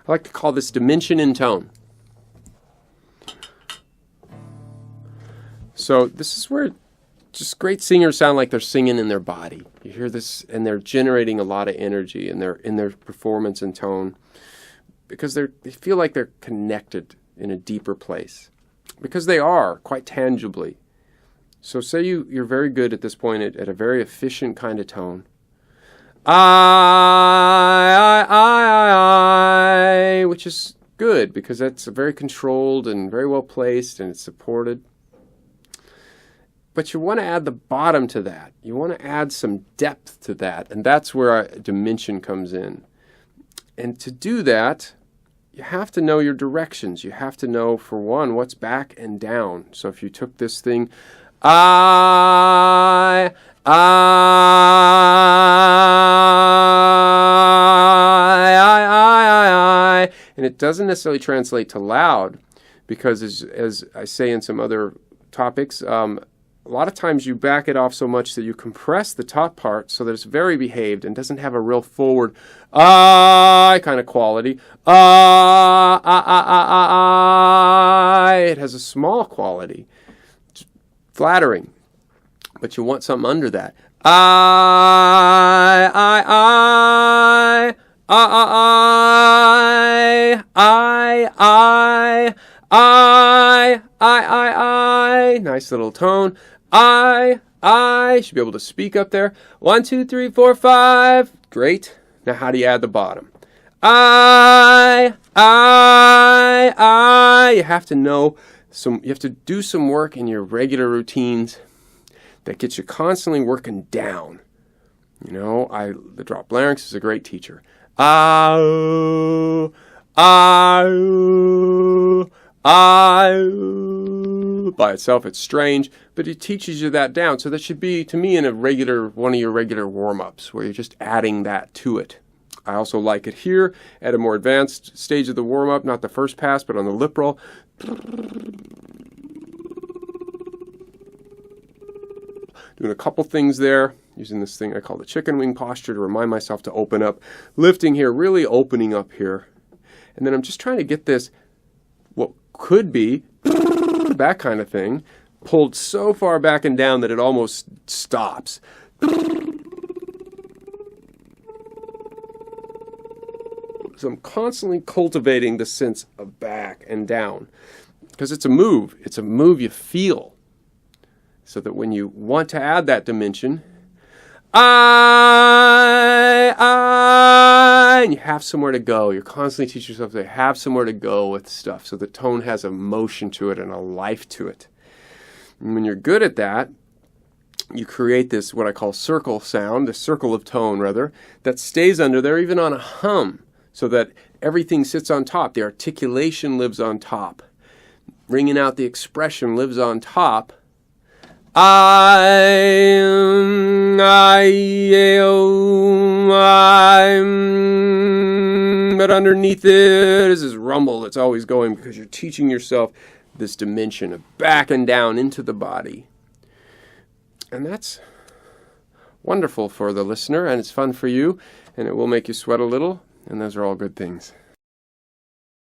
I like to call this dimension in tone. So this is where just great singers sound like they're singing in their body. You hear this, and they're generating a lot of energy in their performance and tone, because they feel like they're connected in a deeper place, because they are quite tangibly. So say you're very good at this point at a very efficient kind of tone. I, which is good because that's very controlled and very well placed and it's supported. But you want to add the bottom to that. You want to add some depth to that, and that's where our dimension comes in. And to do that, you have to know your directions. You have to know, for one, what's back and down. So if you took this thing, I, and it doesn't necessarily translate to loud, because as I say in some other topics, a lot of times you back it off so much that you compress the top part so that it's very behaved and doesn't have a real forward I kind of quality. It has a small quality. It's flattering. But you want something under that. Nice little tone. I should be able to speak up there. 1, 2, 3, 4, 5. Great. Now how do you add the bottom? You have to know you have to do some work in your regular routines that gets you constantly working down. You know, the drop larynx is a great teacher. By itself, it's strange, but it teaches you that down. So that should be, to me, in one of your regular warm-ups, where you're just adding that to it. I also like it here at a more advanced stage of the warm-up, not the first pass, but on the lip roll. Doing a couple things there, using this thing I call the chicken wing posture to remind myself to open up. Lifting here, really opening up here. And then I'm just trying to get this, what could be that kind of thing, pulled so far back and down that it almost stops. So I'm constantly cultivating the sense of back and down, because it's a move. It's a move you feel. So that when you want to add that dimension, and you have somewhere to go. You're constantly teaching yourself to have somewhere to go with stuff, so the tone has a motion to it and a life to it. And when you're good at that, you create this, what I call circle sound, the circle of tone, rather, that stays under there, even on a hum, so that everything sits on top. The articulation lives on top. Ringing out the expression lives on top. But underneath it is this rumble that's always going, because you're teaching yourself this dimension of back and down into the body. And that's wonderful for the listener, and it's fun for you, and it will make you sweat a little, and those are all good things.